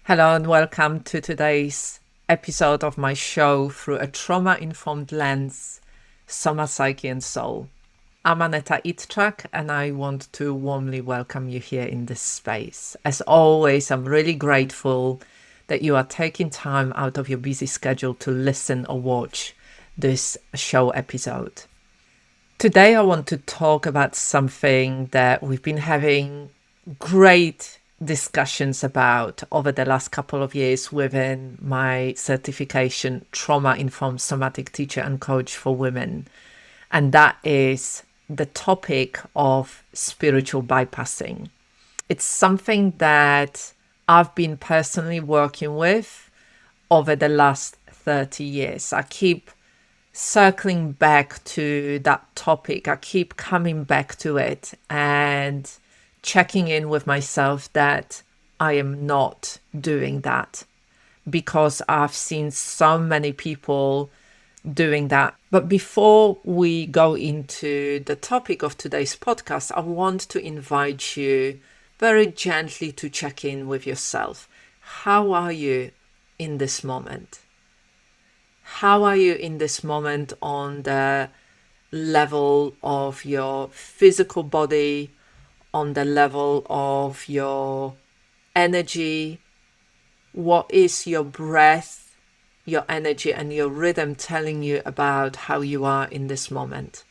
Hello and welcome to today's episode of my show through a trauma-informed lens, Soma-Psyche-Soul. I'm Aneta Itchak and I want to warmly welcome you here in this space. As always, I'm really grateful that you are taking time out of your busy schedule to listen or watch this show episode. Today I want to talk about something that we've been having great discussions about over the last couple of years within my certification Trauma-Informed Somatic Teacher and Coach for Women. And that is the topic of spiritual bypassing. It's something that I've been personally working with over the last 30 years. I keep circling back to that topic. I keep coming back to it and checking in with myself that I am not doing that, because I've seen so many people doing that. But before we go into the topic of today's podcast, I want to invite you very gently to check in with yourself. How are you in this moment? How are you in this moment on the level of your physical body, on the level of your energy? What is your breath, your energy, and your rhythm telling you about how you are in this moment?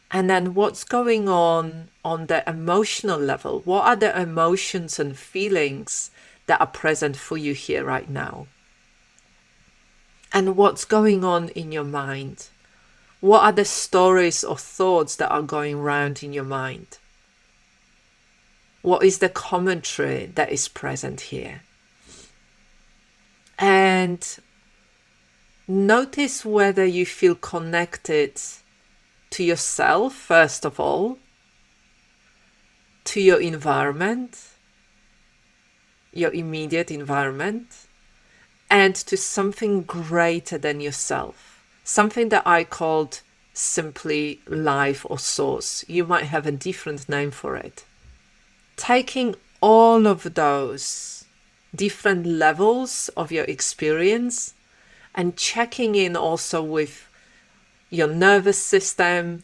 And then what's going on the emotional level? What are the emotions and feelings that are present for you here right now? And what's going on in your mind? What are the stories or thoughts that are going around in your mind? What is the commentary that is present here? And notice whether you feel connected to yourself, first of all, to your environment, your immediate environment, and to something greater than yourself. Something that I called simply life or source. You might have a different name for it. Taking all of those different levels of your experience and checking in also with your nervous system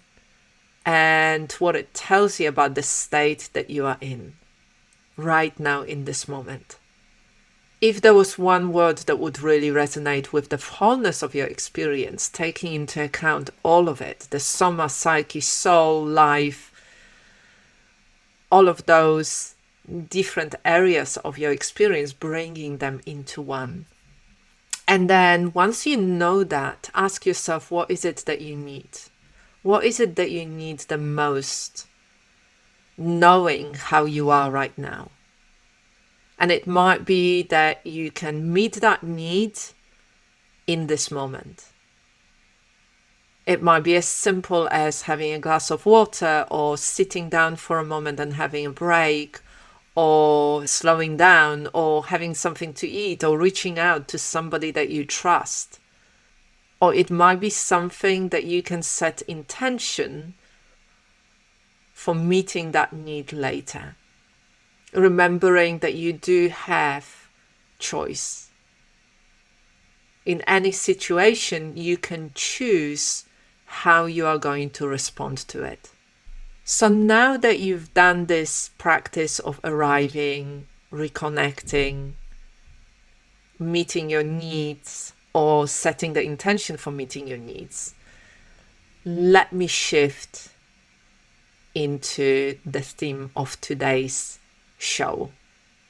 and what it tells you about the state that you are in right now in this moment. If there was one word that would really resonate with the wholeness of your experience, taking into account all of it, the Soma-Psyche-Soul, life, all of those different areas of your experience, bringing them into one. And then once you know that, ask yourself, what is it that you need? What is it that you need the most, knowing how you are right now? And it might be that you can meet that need in this moment. It might be as simple as having a glass of water, or sitting down for a moment and having a break, or slowing down, or having something to eat, or reaching out to somebody that you trust. Or it might be something that you can set intention for meeting that need later. Remembering that you do have choice. In any situation, you can choose how you are going to respond to it. So now that you've done this practice of arriving, reconnecting, meeting your needs, or setting the intention for meeting your needs, let me shift into the theme of today's show,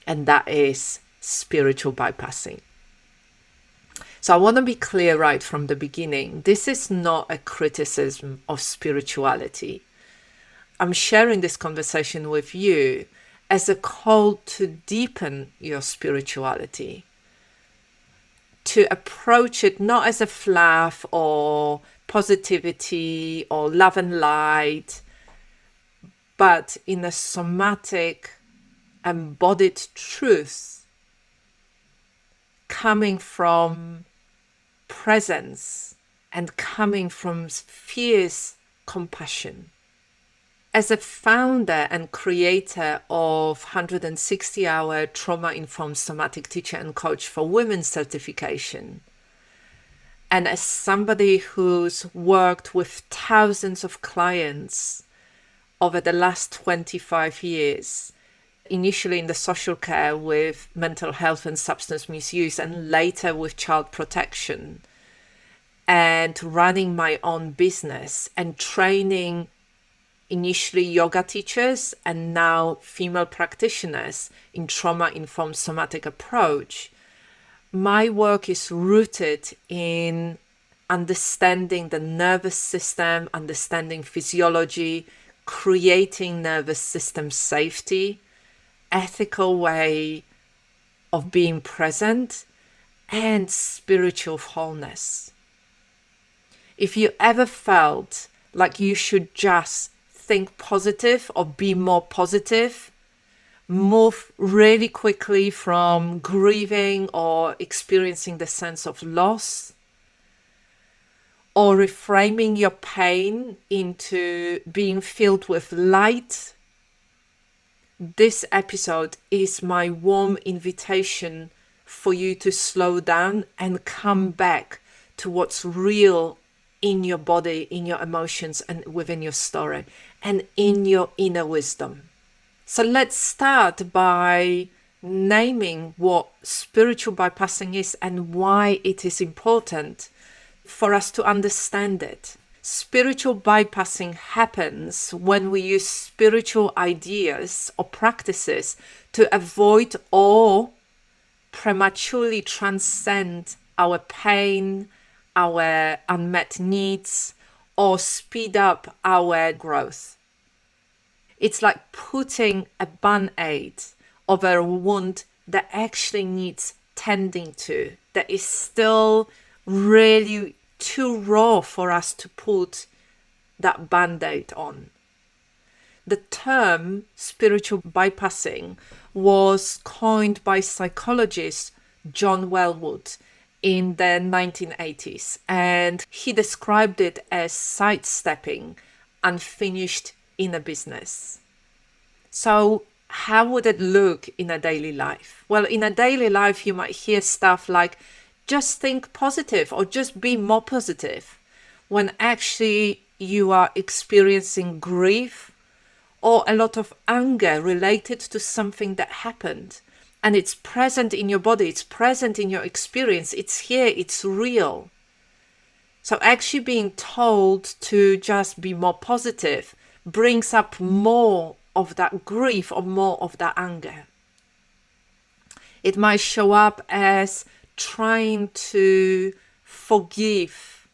and that is spiritual bypassing. So I want to be clear right from the beginning. This is not a criticism of spirituality. I'm sharing this conversation with you as a call to deepen your spirituality, to approach it not as a fluff or positivity or love and light, but in a somatic, embodied truth coming from presence and coming from fierce compassion. As a founder and creator of 160-hour Trauma-Informed Somatic Teacher and Coach for Women certification, and as somebody who's worked with thousands of clients over the last 25 years, initially in the social care with mental health and substance misuse, and later with child protection, and running my own business and training initially yoga teachers and now female practitioners in trauma-informed somatic approach, my work is rooted in understanding the nervous system, understanding physiology, creating nervous system safety, ethical way of being present, and spiritual wholeness. If you ever felt like you should just think positive or be more positive, move really quickly from grieving or experiencing the sense of loss, or reframing your pain into being filled with light, this episode is my warm invitation for you to slow down and come back to what's real in your body, in your emotions, and within your story, and in your inner wisdom. So let's start by naming what spiritual bypassing is and why it is important for us to understand it. Spiritual bypassing happens when we use spiritual ideas or practices to avoid or prematurely transcend our pain, our unmet needs, or speed up our growth. It's like putting a band-aid over a wound that actually needs tending to, that is still really too raw for us to put that band-aid on. The term spiritual bypassing was coined by psychologist John Wellwood in the 1980s, and he described it as sidestepping unfinished inner business. So how would it look in a daily life? Well, in a daily life, you might hear stuff like, just think positive or just be more positive, when actually you are experiencing grief or a lot of anger related to something that happened. And it's present in your body, it's present in your experience, it's here, it's real. So actually being told to just be more positive brings up more of that grief or more of that anger. It might show up as trying to forgive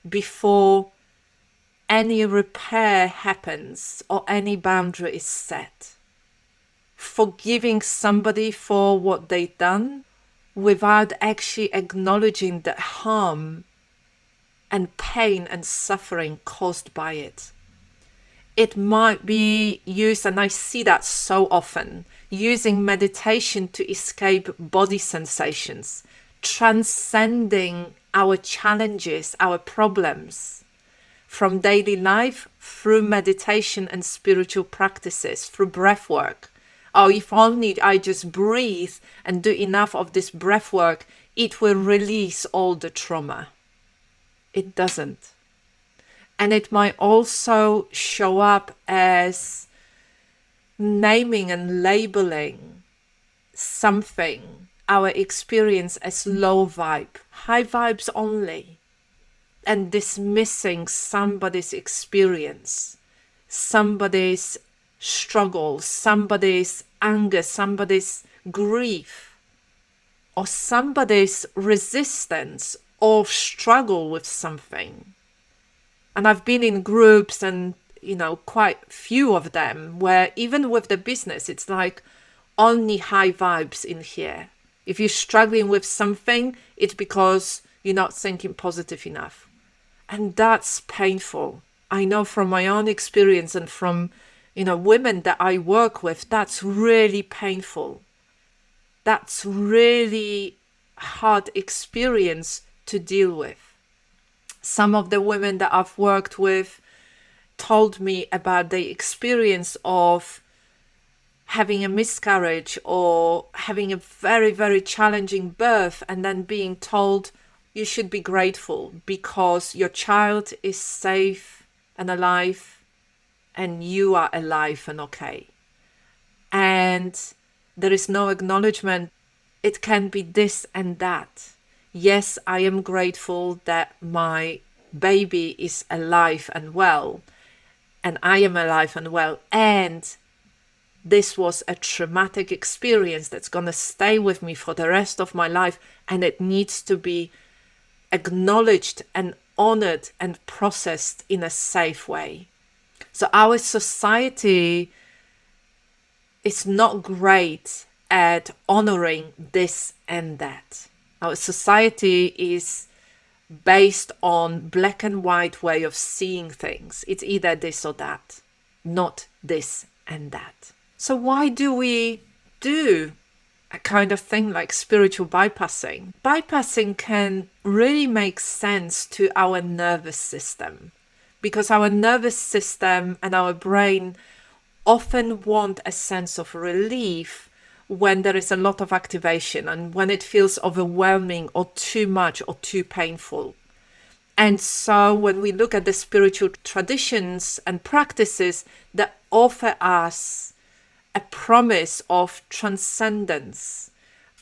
before any repair happens or any boundary is set. Forgiving somebody for what they've done without actually acknowledging the harm and pain and suffering caused by it. It might be used, and I see that so often, using meditation to escape body sensations, transcending our challenges, our problems from daily life through meditation and spiritual practices, through breath work. Oh, if only I just breathe and do enough of this breath work, it will release all the trauma. It doesn't. And it might also show up as naming and labeling something, our experience, as low vibe, high vibes only, and dismissing somebody's experience, somebody's struggle, somebody's anger, somebody's grief, or somebody's resistance or struggle with something. And I've been in groups and, quite few of them where even with the business, it's like only high vibes in here. If you're struggling with something, it's because you're not thinking positive enough. And that's painful. I know from my own experience and from, women that I work with, that's really painful. That's really hard experience to deal with. Some of the women that I've worked with told me about the experience of having a miscarriage or having a very, very challenging birth, and then being told you should be grateful because your child is safe and alive and you are alive and okay. And there is no acknowledgement. It can be this and that. Yes, I am grateful that my baby is alive and well, and I am alive and well, and this was a traumatic experience that's going to stay with me for the rest of my life, and it needs to be acknowledged and honored and processed in a safe way. So our society is not great at honoring this and that. Our society is based on black and white way of seeing things. It's either this or that, not this and that. So why do we do a kind of thing like spiritual bypassing? Bypassing can really make sense to our nervous system, because our nervous system and our brain often want a sense of relief when there is a lot of activation and when it feels overwhelming or too much or too painful. And so when we look at the spiritual traditions and practices that offer us a promise of transcendence,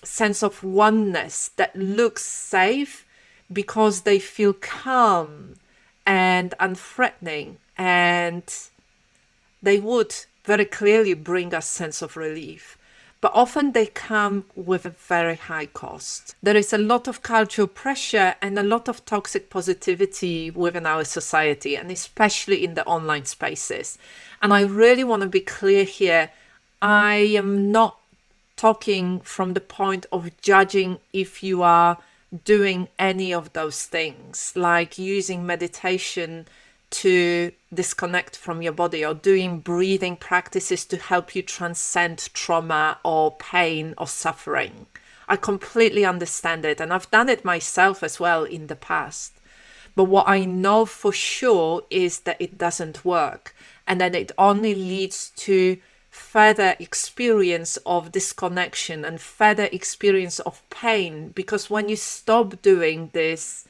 sense of oneness that looks safe because they feel calm and unthreatening, and they would very clearly bring us sense of relief. But often they come with a very high cost. There is a lot of cultural pressure and a lot of toxic positivity within our society, and especially in the online spaces. And I really want to be clear here. I am not talking from the point of judging if you are doing any of those things, like using meditation to disconnect from your body, or doing breathing practices to help you transcend trauma or pain or suffering. I completely understand it, and I've done it myself as well in the past. But what I know for sure is that it doesn't work, and that it only leads to further experience of disconnection and further experience of pain. Because when you stop doing this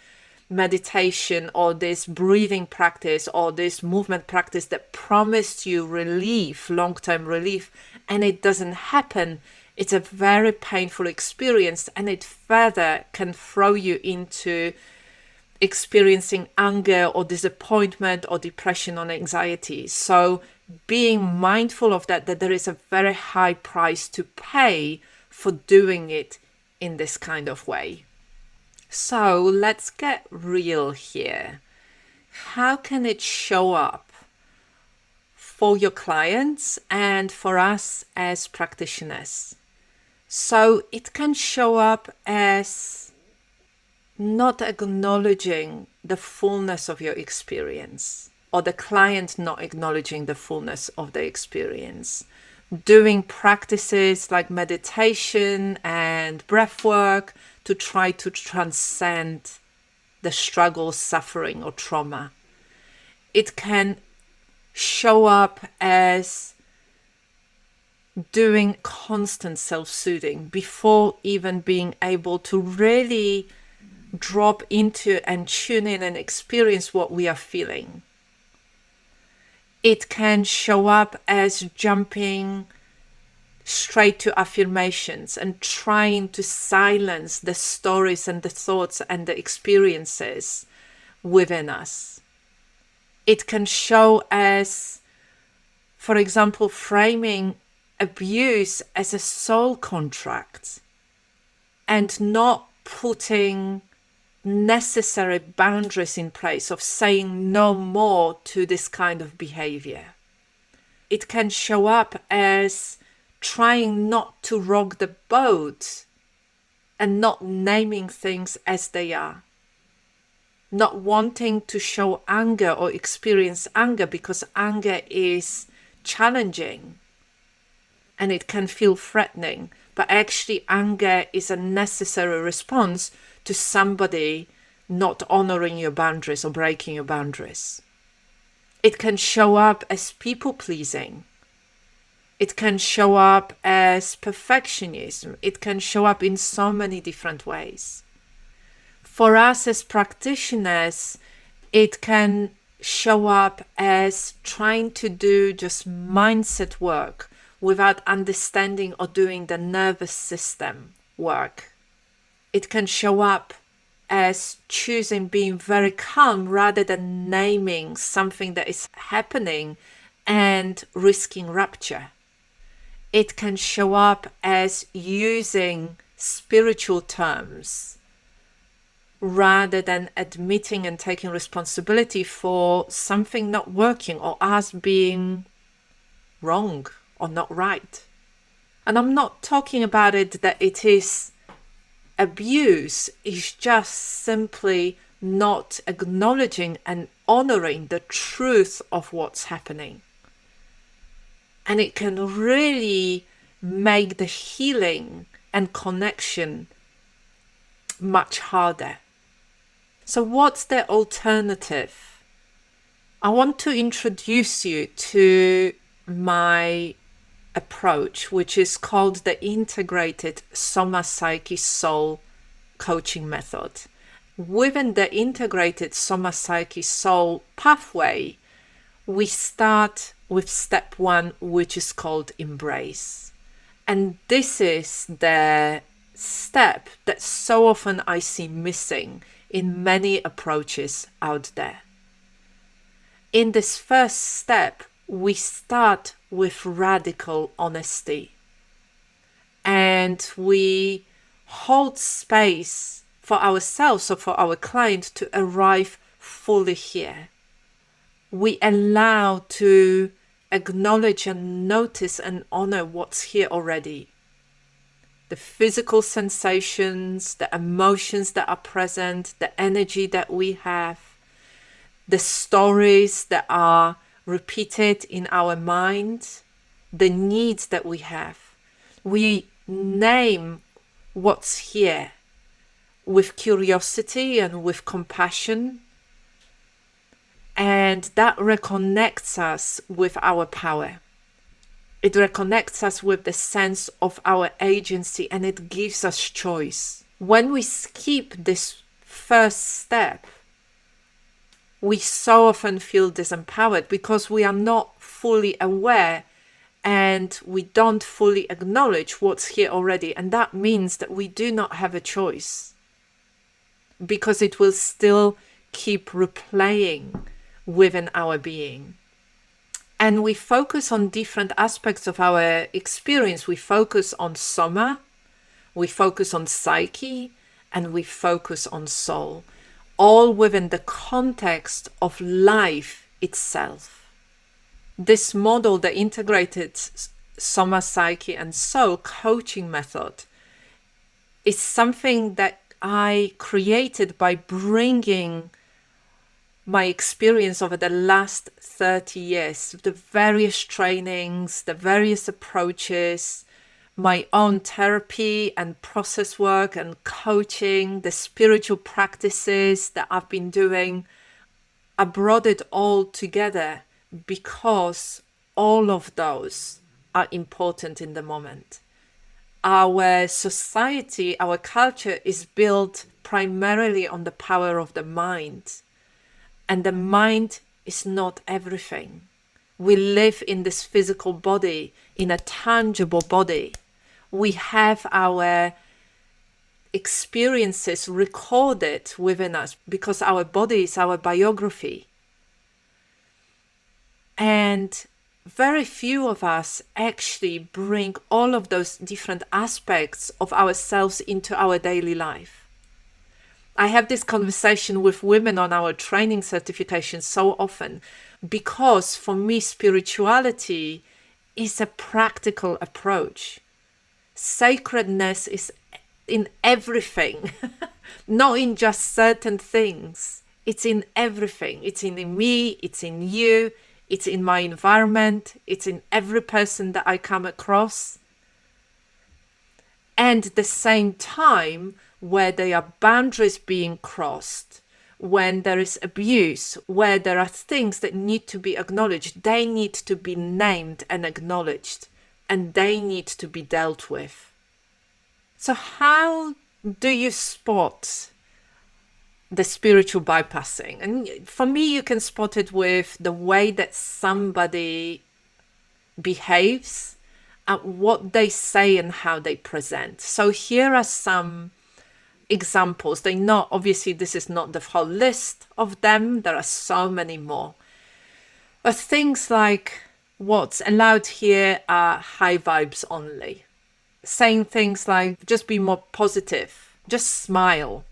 meditation or this breathing practice or this movement practice that promised you relief, long-term relief, and it doesn't happen, it's a very painful experience, and it further can throw you into experiencing anger or disappointment or depression or anxiety. So being mindful of that there is a very high price to pay for doing it in this kind of way. So let's get real here. How can it show up for your clients and for us as practitioners? So it can show up as not acknowledging the fullness of your experience, or the client not acknowledging the fullness of the experience. Doing practices like meditation and breath work to try to transcend the struggle, suffering, or trauma. It can show up as doing constant self-soothing before even being able to really drop into and tune in and experience what we are feeling. It can show up as jumping straight to affirmations and trying to silence the stories and the thoughts and the experiences within us. It can show as, for example, framing abuse as a soul contract and not putting necessary boundaries in place of saying no more to this kind of behavior. It can show up as trying not to rock the boat and not naming things as they are. Not wanting to show anger or experience anger because anger is challenging and it can feel threatening. But actually anger is a necessary response to somebody not honoring your boundaries or breaking your boundaries. It can show up as people-pleasing. It can show up as perfectionism. It can show up in so many different ways. For us as practitioners, it can show up as trying to do just mindset work without understanding or doing the nervous system work. It can show up as choosing being very calm rather than naming something that is happening and risking rupture. It can show up as using spiritual terms rather than admitting and taking responsibility for something not working or us being wrong or not right. And I'm not talking about it that it is abuse, it's just simply not acknowledging and honoring the truth of what's happening. And it can really make the healing and connection much harder. So what's the alternative? I want to introduce you to my approach, which is called the integrated Soma-Psyche-Soul coaching method. Within the integrated Soma-Psyche-Soul pathway, we start with step 1, which is called embrace. And this is the step that so often I see missing in many approaches out there. In this first step, we start with radical honesty. And we hold space for ourselves or for our client to arrive fully here. We allow to acknowledge and notice and honor what's here already. The physical sensations, the emotions that are present, the energy that we have, the stories that are repeated in our mind, the needs that we have. We name what's here with curiosity and with compassion. And that reconnects us with our power. It reconnects us with the sense of our agency, and it gives us choice. When we skip this first step, we so often feel disempowered because we are not fully aware and we don't fully acknowledge what's here already. And that means that we do not have a choice because it will still keep replaying within our being. And we focus on different aspects of our experience. We focus on Soma, we focus on Psyche, and we focus on Soul, all within the context of life itself. This model, the integrated Soma, Psyche, and Soul coaching method, is something that I created by bringing my experience over the last 30 years, the various trainings, the various approaches, my own therapy and process work and coaching, the spiritual practices that I've been doing. I brought it all together because all of those are important in the moment. Our society, our culture is built primarily on the power of the mind. And the mind is not everything. We live in this physical body, in a tangible body. We have our experiences recorded within us because our body is our biography. And very few of us actually bring all of those different aspects of ourselves into our daily life. I have this conversation with women on our training certification so often because for me, spirituality is a practical approach. Sacredness is in everything, not in just certain things. It's in everything. It's in me, it's in you, it's in my environment, it's in every person that I come across. And at the same time, where there are boundaries being crossed, when there is abuse, where there are things that need to be acknowledged, they need to be named and acknowledged, and they need to be dealt with. So how do you spot the spiritual bypassing? And for me, you can spot it with the way that somebody behaves, and what they say and how they present. So here are some examples. They know, obviously, this is not the whole list of them. There are so many more. But things like what's allowed here are high vibes only. Saying things like, just be more positive, just smile,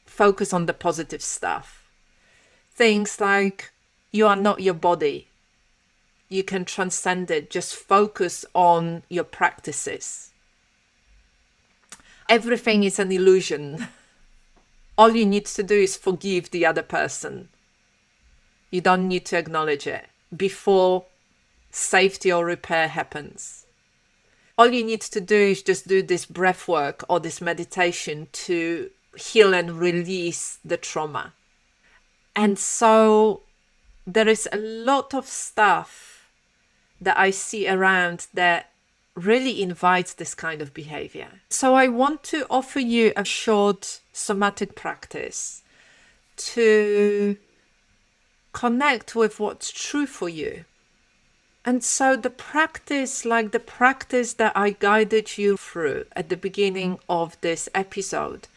focus on the positive stuff. Things like, you are not your body, you can transcend it, just focus on your practices. Everything is an illusion. All you need to do is forgive the other person. You don't need to acknowledge it before safety or repair happens. All you need to do is just do this breath work or this meditation to heal and release the trauma. And so there is a lot of stuff that I see around that really invites this kind of behavior. So I want to offer you a short somatic practice to connect with what's true for you. And so the practice, like the practice that I guided you through at the beginning of this episode,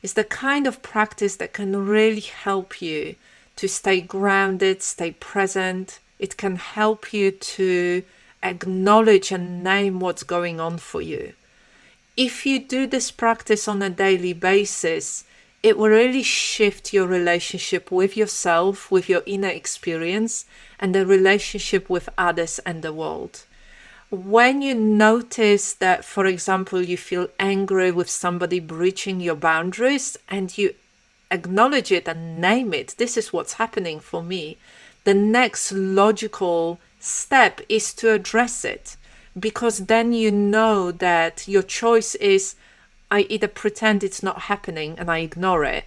is the kind of practice that can really help you to stay grounded, stay present. It can help you to acknowledge and name what's going on for you. If you do this practice on a daily basis, it will really shift your relationship with yourself, with your inner experience, and the relationship with others and the world. When you notice that, for example, you feel angry with somebody breaching your boundaries and you acknowledge it and name it, this is what's happening for me, the next logical step is to address it, because then you know that your choice is, I either pretend it's not happening and I ignore it,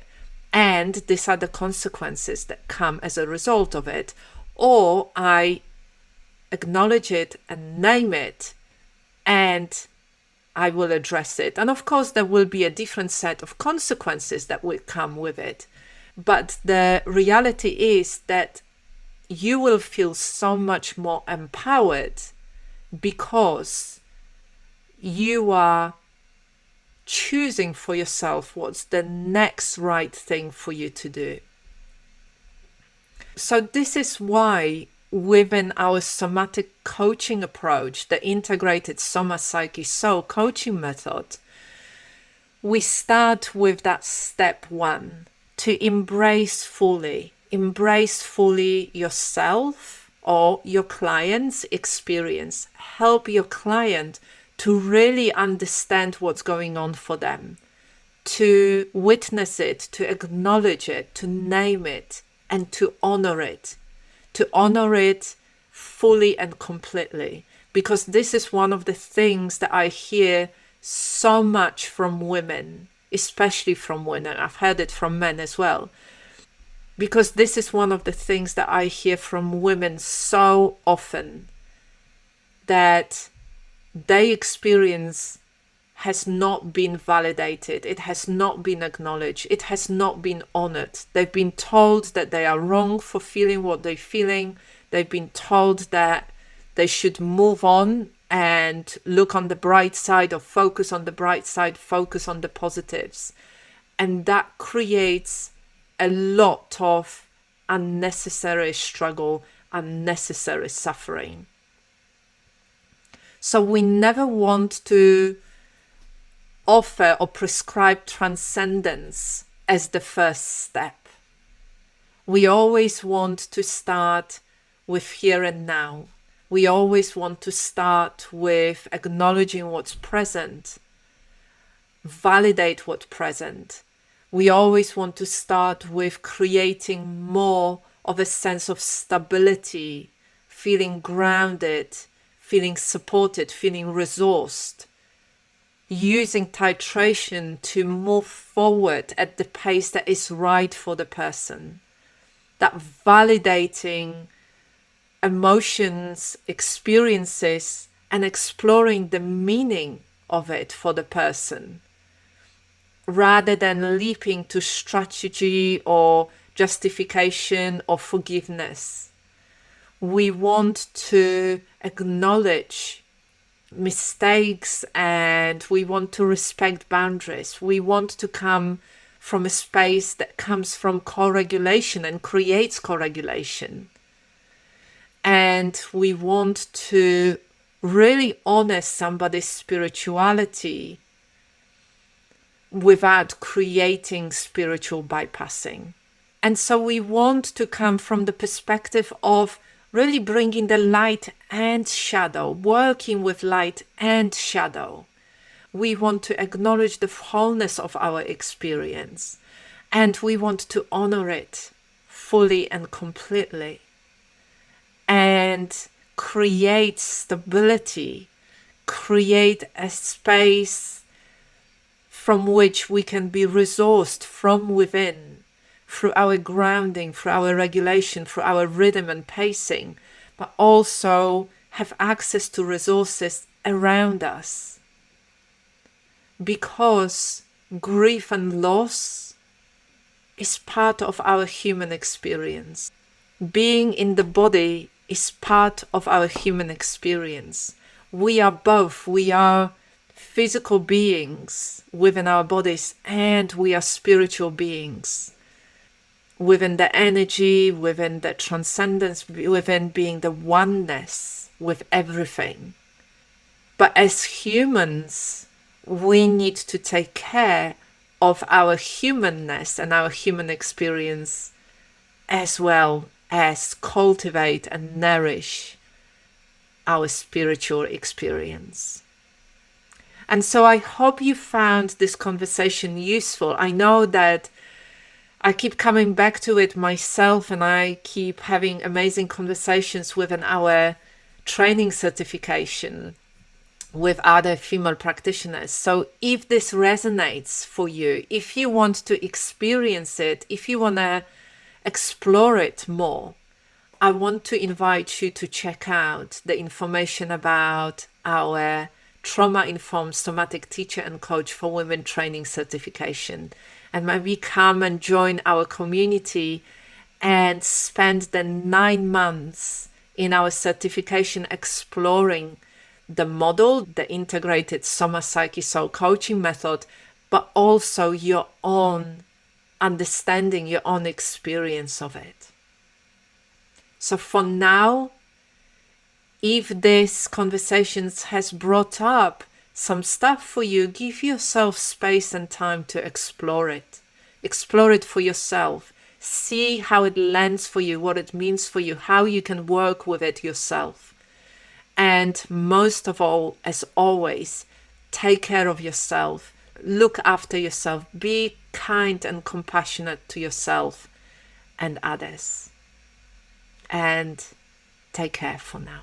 and these are the consequences that come as a result of it, or I acknowledge it and name it and I will address it. And of course, there will be a different set of consequences that will come with it. But the reality is that you will feel so much more empowered because you are choosing for yourself what's the next right thing for you to do. So this is why within our somatic coaching approach, the integrated Soma-Psyche-Soul coaching method, we start with that step one, to embrace fully yourself or your client's experience. Help your client to really understand what's going on for them, to witness it, to acknowledge it, to name it, and to honor it fully and completely. Because this is one of the things that I hear so much from women, especially from women. I've heard it from men as well. Because this is one of the things that I hear from women so often, that their experience has not been validated, it has not been acknowledged, it has not been honored. They've been told that they are wrong for feeling what they're feeling. They've been told that they should move on and look on the bright side, or focus on the bright side, focus on the positives. And that creates a lot of unnecessary struggle, unnecessary suffering. So we never want to offer or prescribe transcendence as the first step. We always want to start with here and now. We always want to start with acknowledging what's present, validate what's present. We always want to start with creating more of a sense of stability, feeling grounded, feeling supported, feeling resourced. using titration to move forward at the pace that is right for the person. That validating emotions, experiences, and exploring the meaning of it for the person, rather than leaping to strategy or justification or forgiveness. We want to acknowledge mistakes and we want to respect boundaries. We want to come from a space that comes from co-regulation and creates co-regulation. And we want to really honor somebody's spirituality without creating spiritual bypassing. And so we want to come from the perspective of really bringing the light and shadow, working with light and shadow. We want to acknowledge the wholeness of our experience, and we want to honor it fully and completely, and create stability, create a space from which we can be resourced from within, through our grounding, through our regulation, through our rhythm and pacing, but also have access to resources around us. Because grief and loss is part of our human experience. Being in the body is part of our human experience. We are both. We are physical beings within our bodies, and we are spiritual beings within the energy, within the transcendence, within being the oneness with everything. But as humans, we need to take care of our humanness and our human experience, as well as cultivate and nourish our spiritual experience. And so I hope you found this conversation useful. I know that I keep coming back to it myself, and I keep having amazing conversations within our training certification with other female practitioners. So if this resonates for you, if you want to experience it, if you want to explore it more, I want to invite you to check out the information about our Trauma-Informed Somatic Teacher and Coach for Women Training Certification. And maybe come and join our community and spend the 9 months in our certification exploring the model, the integrated Soma-Psyche-Soul coaching method, but also your own understanding, your own experience of it. So for now, if this conversation has brought up some stuff for you, give yourself space and time to explore it. Explore it for yourself. See how it lands for you, what it means for you, how you can work with it yourself. And most of all, as always, take care of yourself. Look after yourself. Be kind and compassionate to yourself and others. And take care for now.